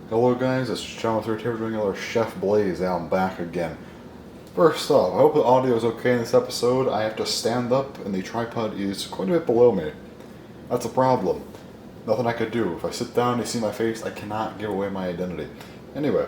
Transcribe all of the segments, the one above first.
Hello guys, it's Jonathan here doing another Chef Blaze. I'm back again. First off, I hope the audio is okay in this episode. I have to stand up and the tripod is quite a bit below me. That's a problem. Nothing I could do. If I sit down and you see my face, I cannot give away my identity. Anyway,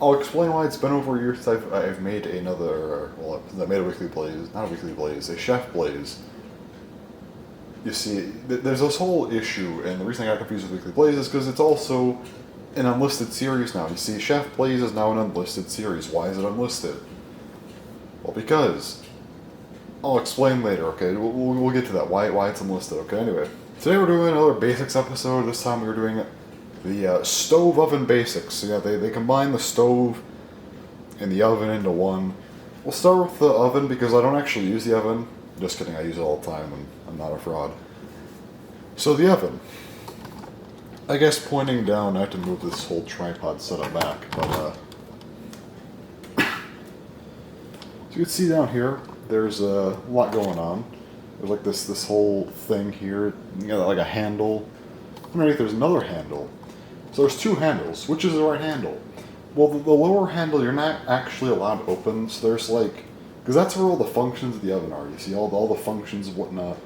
I'll explain why it's been over a year since I've made another, well, since I made a weekly blaze, not a weekly blaze, a Chef Blaze. You see, there's this whole issue, and the reason I got confused with Weekly Blaze is because it's also an unlisted series now. You see, Chef Blaze is now an unlisted series. Why is it unlisted? Well, because I'll explain later. Okay, we'll get to that. Why it's unlisted. Okay. Anyway, today we're doing another basics episode. This time we're doing the stove oven basics. So yeah, they combine the stove and the oven into one. We'll start with the oven because I don't actually use the oven. Just kidding, I use it all the time and I'm not a fraud. So the oven. I guess pointing down, I have to move this whole tripod setup back, but so you can see down here, there's a lot going on. There's like this whole thing here, you got like a handle. Underneath there's another handle. So there's two handles. Which is the right handle? Well, the lower handle you're not actually allowed to open, so there's like, because that's where all the functions of the oven are. You see all the functions and whatnot.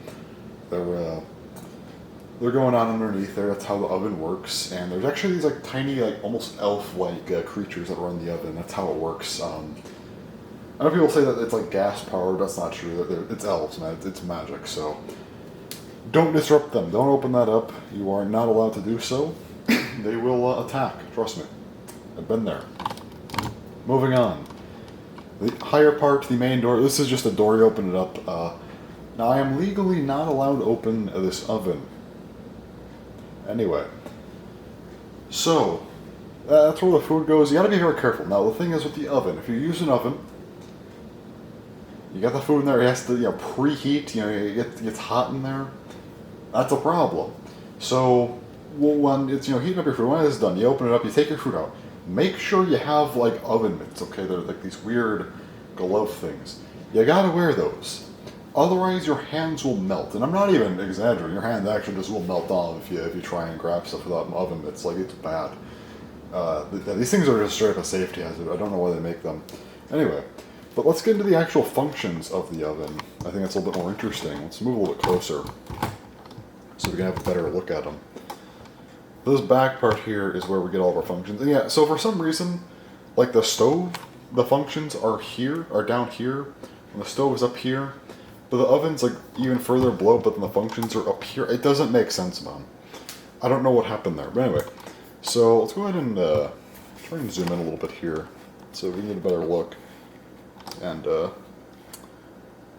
They're going on underneath there. That's how the oven works. And there's actually these like tiny, like almost elf-like creatures that run the oven. That's how it works. I know people say that it's like gas powered. That's not true. It's elves, man. It's magic. So don't disrupt them. Don't open that up. You are not allowed to do so. They will attack. Trust me. I've been there. Moving on. The higher part, the main door. This is just a door. You open it up. Now I am legally not allowed to open this oven. Anyway, so that's where the food goes. You got to be very careful. Now the thing is with the oven, if you use an oven, you got the food in there. It has to preheat. It gets hot in there. That's a problem. So when it's heating up your food, when it's done, you open it up. You take your food out. Make sure you have like oven mitts. Okay, they're like these weird glove things. You gotta wear those. Otherwise, your hands will melt, and I'm not even exaggerating. Your hand actually just will melt off if you try and grab stuff without an oven mitts. Like, it's bad. These things are just straight up a safety hazard. I don't know why they make them. Anyway, but let's get into the actual functions of the oven. I think that's a little bit more interesting. Let's move a little bit closer so we can have a better look at them. This back part here is where we get all of our functions. And yeah, so for some reason, like the stove, the functions are down here, and the stove is up here. But the oven's like even further below, but then the functions are up here. It doesn't make sense, man. I don't know what happened there. But anyway, so let's go ahead and try and zoom in a little bit here so we can get a better look. And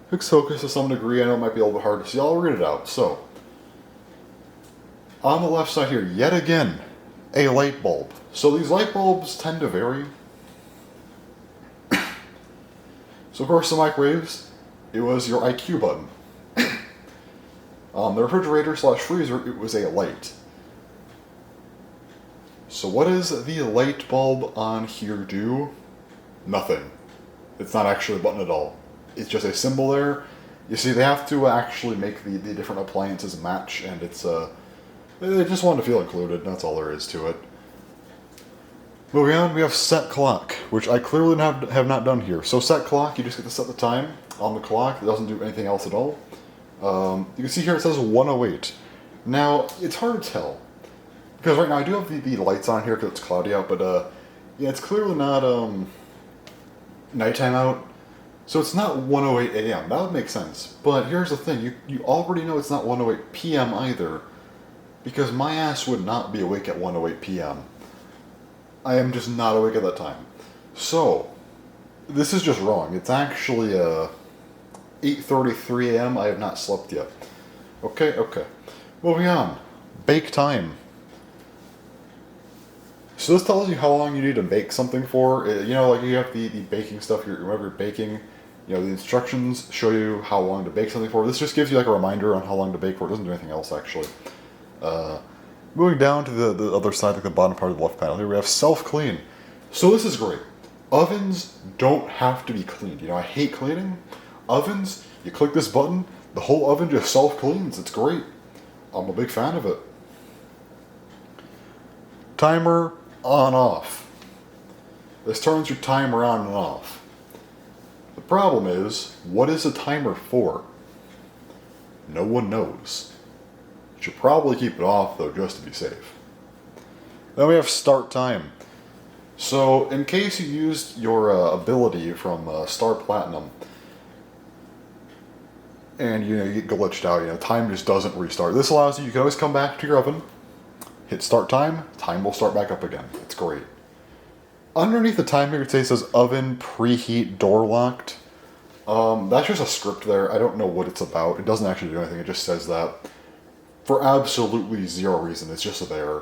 fix focus to some degree. I know it might be a little bit hard to see. I'll read it out. So, on the left side here, yet again, a light bulb. So these light bulbs tend to vary. So of course the microwaves, it was your IQ button. The refrigerator / freezer, it was a light. So what does the light bulb on here do? Nothing. It's not actually a button at all. It's just a symbol there. You see, they have to actually make the different appliances match, and it's they just want to feel included, that's all there is to it. Moving on, we have set clock, which I clearly have not done here. So set clock, you just get to set the time on the clock. It doesn't do anything else at all. You can see here it says 1:08. Now, it's hard to tell. Because right now I do have the lights on here because it's cloudy out, but yeah, it's clearly not nighttime out. So it's not 1:08 a.m. That would make sense. But here's the thing, you already know it's not 1:08 p.m. either. Because my ass would not be awake at 1:08 p.m. I am just not awake at that time. So, this is just wrong. It's actually 8:33 a.m. I have not slept yet. Okay. Moving on. Bake time. So this tells you how long you need to bake something for. Like you have the baking stuff, whenever you're baking, the instructions show you how long to bake something for. This just gives you like a reminder on how long to bake for. It doesn't do anything else actually. Moving down to the other side, like the bottom part of the left panel, here we have self-clean. So this is great. Ovens don't have to be cleaned. I hate cleaning. Ovens, you click this button, the whole oven just self-cleans. It's great. I'm a big fan of it. Timer, on off. This turns your timer on and off. The problem is, what is a timer for? No one knows. You should probably keep it off though, just to be safe. Then we have start time. So, in case you used your ability from Star Platinum, and you get glitched out, time just doesn't restart. This allows you can always come back to your oven, hit start time, time will start back up again. It's great. Underneath the time here, it says oven preheat door locked. That's just a script there. I don't know what it's about. It doesn't actually do anything. It just says that for absolutely zero reason. It's just there.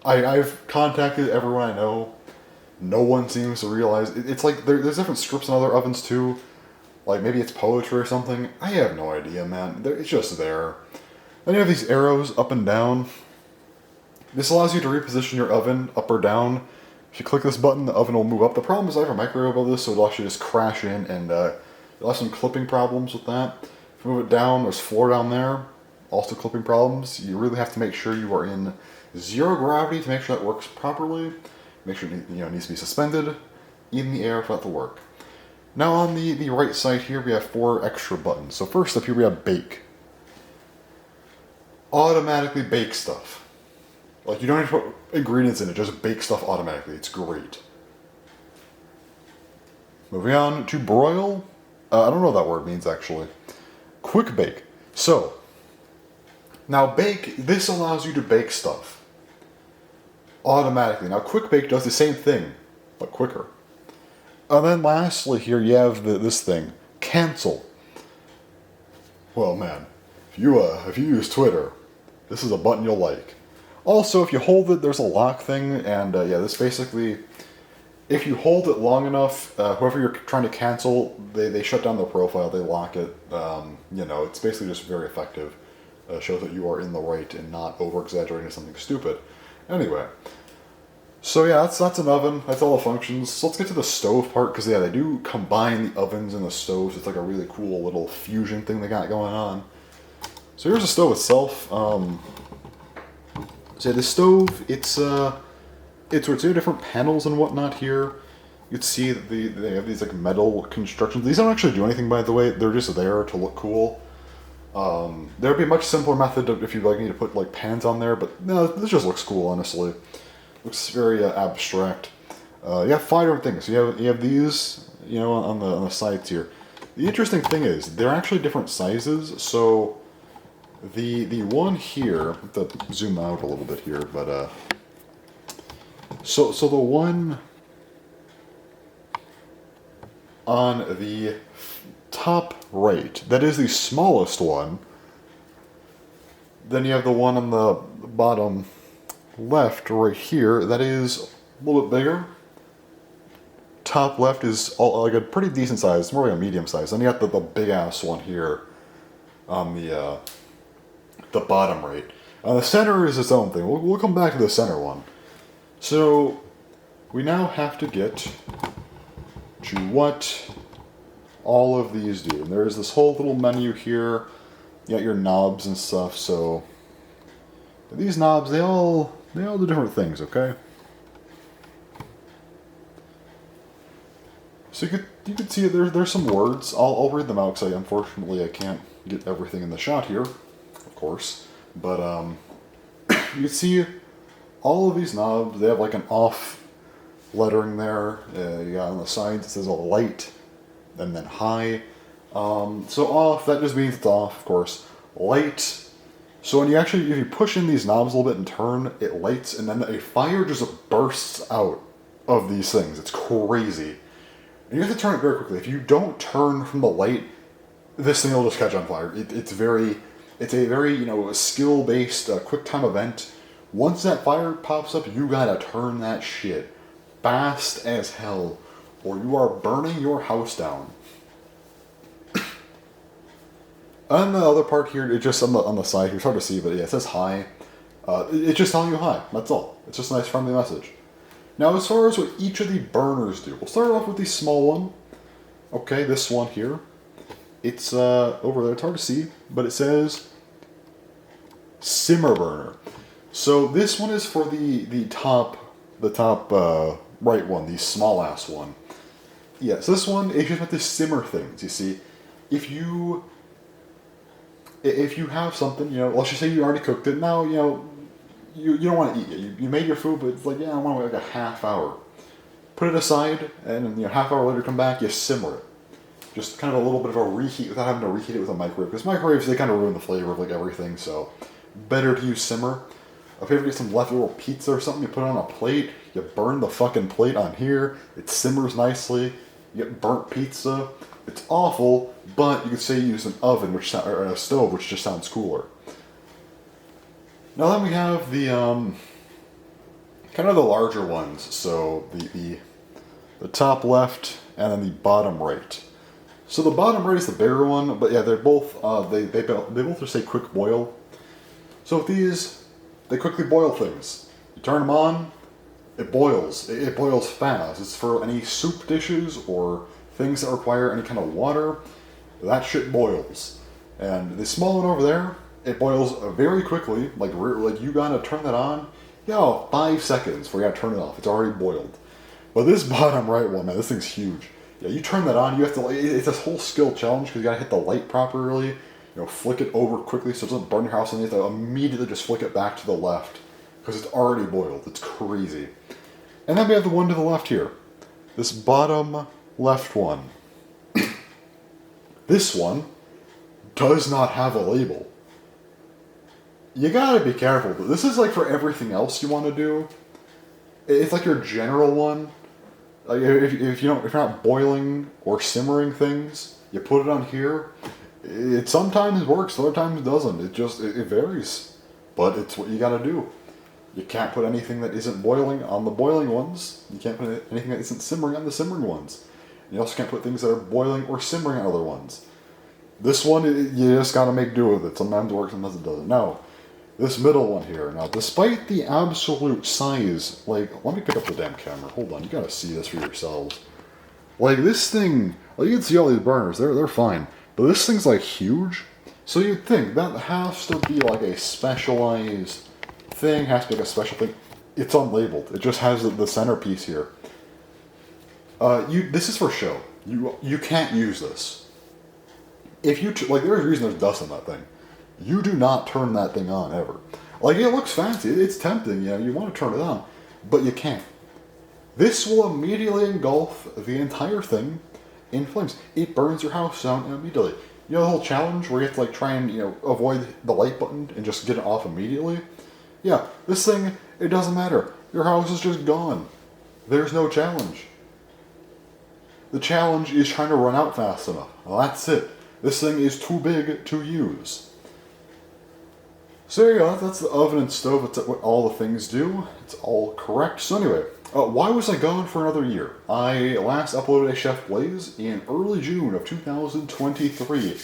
I've contacted everyone I know. No one seems to realize. It's like there's different scripts in other ovens too. Like maybe it's poetry or something. I have no idea, man. It's just there. Then you have these arrows up and down. This allows you to reposition your oven up or down. If you click this button, the oven will move up. The problem is I have a microwave of this, so it'll actually just crash in, and you'll have some clipping problems with that. If you move it down, there's floor down there. Also clipping problems. You really have to make sure you are in zero gravity to make sure that works properly. Make sure it needs to be suspended in the air for that to work. Now on the right side here, we have 4 extra buttons. So first up here we have bake. Automatically bake stuff. Like you don't have to put ingredients in it, just bake stuff automatically. It's great. Moving on to broil. I don't know what that word means actually. Quick bake. So, now bake, this allows you to bake stuff automatically. Now quick bake does the same thing, but quicker. And then lastly here you have this thing, cancel. Well man, if you use Twitter, this is a button you'll like. Also, if you hold it, there's a lock thing, and this basically, if you hold it long enough, whoever you're trying to cancel, they shut down their profile, they lock it. It's basically just very effective. Shows that you are in the right and not over-exaggerating something stupid. Anyway, so yeah, that's an oven. That's all the functions. So let's get to the stove part, because they do combine the ovens and the stoves. It's like a really cool little fusion thing they got going on. So here's the stove itself. So the stove, it's two different panels and whatnot here. You can see that they have these like metal constructions. These don't actually do anything, by the way. They're just there to look cool. There would be a much simpler method if you need to put like pans on there, but no, this just looks cool, honestly. Looks very abstract. You have 5 different things. You have these, on the sides here. The interesting thing is they're actually different sizes. So the one here, I have to zoom out a little bit here, but so the one on the top right, that is the smallest one. Then you have the one on the bottom left right here, that is a little bit bigger. Top left is like a pretty decent size, it's more like a medium size. Then you got the big ass one here on the bottom right. The center is its own thing. We'll come back to the center one. So we now have to get to what all of these do. And there's this whole little menu here. You got your knobs and stuff. So these knobs, they all do different things. Okay. So you could see there's some words. I'll read them out because unfortunately I can't get everything in the shot here, of course. But you can see all of these knobs. They have like an off lettering there. You got on the sides it says a light, and then high. So off, that just means it's off, of course. Light. So when if you push in these knobs a little bit and turn, it lights, and then a fire just bursts out of these things. It's crazy. And you have to turn it very quickly. If you don't turn from the light, this thing will just catch on fire. It's a very skill-based, quick time event. Once that fire pops up, you gotta turn that shit fast as hell, or you are burning your house down. And the other part here, it's just on the side here, it's hard to see, but yeah, it says hi. It's just telling you hi, that's all. It's just a nice friendly message. Now as far as what each of the burners do, we'll start off with the small one. Okay, this one here. It's over there, it's hard to see, but it says simmer burner. So this one is for the top the top right one, the small ass one. Yeah, so this one is just meant to simmer things. You see, if you have something, let's just say you already cooked it. Now, you don't want to eat it. You made your food, but it's like, yeah, I want to wait like a half hour. Put it aside, and then, half hour later come back, you simmer it. Just kind of a little bit of a reheat without having to reheat it with a microwave. Because microwaves, they kind of ruin the flavor of like everything, so better to use simmer. If you ever get some leftover pizza or something, you put it on a plate, you burn the fucking plate on here, it simmers nicely, you get burnt pizza. It's awful, but you could say you use an oven, or a stove, which just sounds cooler. Now then we have the, kind of the larger ones, so the top left and then the bottom right. So the bottom right is the bigger one, but yeah, they're both, they both just say quick boil. So with these, they quickly boil things. You turn them on, it boils. It boils fast. It's for any soup dishes or things that require any kind of water. That shit boils. And the small one over there, it boils very quickly. Like you gotta turn that on. 5 seconds before you gotta turn it off. It's already boiled. But this bottom right one, man, this thing's huge. Yeah, you turn that on. You have to. It's a whole skill challenge because you gotta hit the light properly. Flick it over quickly so it doesn't burn your house, and you have to immediately just flick it back to the left because it's already boiled. It's crazy. And then we have the one to the left here. This bottom left one. This one does not have a label. You gotta be careful. This is like for everything else you want to do. It's like your general one. Like if you're not boiling or simmering things, you put it on here. It sometimes works, other times it doesn't. It varies. But it's what you gotta do. You can't put anything that isn't boiling on the boiling ones. You can't put anything that isn't simmering on the simmering ones. You also can't put things that are boiling or simmering on other ones. This one, you just gotta make do with it. Sometimes it works, sometimes it doesn't. Now, this middle one here. Now, despite the absolute size, let me pick up the damn camera. Hold on, you gotta see this for yourselves. This thing, you can see all these burners, they're fine. But this thing's huge. So you'd think that has to be a specialized thing, has to be a special thing. It's unlabeled. It just has the centerpiece here. This is for show. You can't use this. If you there's a reason there's dust on that thing. You do not turn that thing on ever. It looks fancy. It's tempting. You want to turn it on, but you can't. This will immediately engulf the entire thing in flames. It burns your house down immediately. The whole challenge where you have to try and avoid the light button and just get it off immediately. Yeah, this thing, it doesn't matter. Your house is just gone. There's no challenge. The challenge is trying to run out fast enough. Well, that's it. This thing is too big to use. So there you go. That's the oven and stove. That's what all the things do. It's all correct. So anyway, why was I gone for another year? I last uploaded a Chef Blaze in early June of 2023.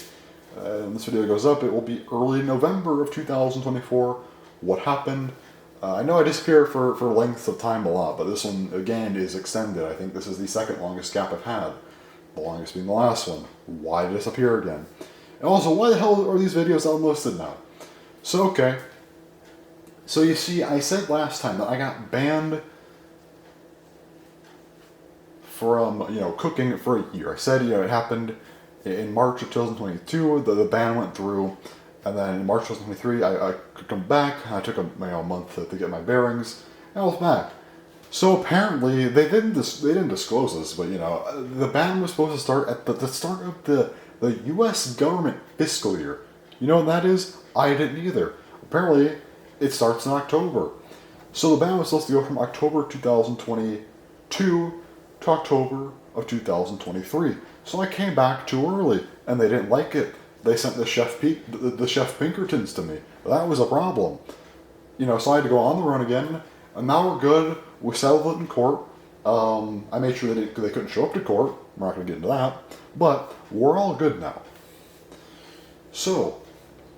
When this video goes up, it will be early November of 2024. What happened? I know I disappear for lengths of time a lot, but this one, again, is extended. I think this is the second longest gap I've had. The longest being the last one. Why did it disappear again? And also, why the hell are these videos unlisted now? So, okay. So you see, I said last time that I got banned from, cooking for a year. I said, it happened in March of 2022, the ban went through, and then in March 2023, I could come back. I took a month to get my bearings, and I was back. So apparently, they didn't disclose this, but the ban was supposed to start at the start of the U.S. government fiscal year. You know what that is? I didn't either. Apparently, it starts in October. So the ban was supposed to go from October 2022 to October of 2023. So I came back too early, and they didn't like it. They sent the Chef Pinkertons to me. That was a problem. So I had to go on the run again, and now we're good. We settled it in court. I made sure they couldn't show up to court. We're not going to get into that. But we're all good now. So,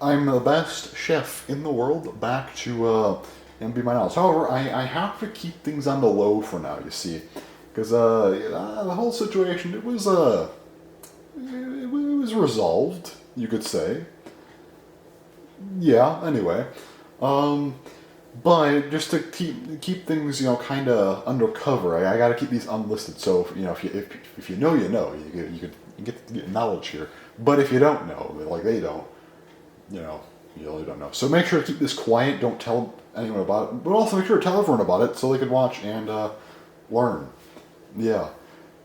I'm the best chef in the world, back to be my knowledge. However, I have to keep things on the low for now, you see. Because the whole situation, it was resolved, you could say. Yeah, anyway. But just to keep things, kind of undercover, I got to keep these unlisted. So if you know, you know, you get to get knowledge here. But if you don't know, like they don't, you know, you really don't know. So make sure to keep this quiet. Don't tell anyone about it. But also make sure to tell everyone about it so they can watch and learn. Yeah,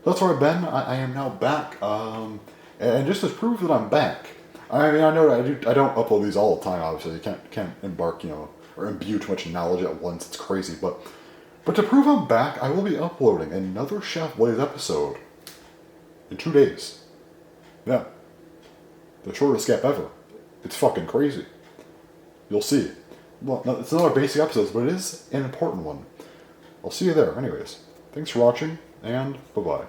that's where I've been. I am now back. And just to prove that I'm back, I mean, I know that I don't upload these all the time. Obviously, you can't embark, or imbue too much knowledge at once. It's crazy, but to prove I'm back, I will be uploading another Chef Blaze episode in 2 days. Yeah, the shortest gap ever. It's fucking crazy. You'll see. Well, no, it's not a basic episode, but it is an important one. I'll see you there. Anyways, thanks for watching, and bye-bye.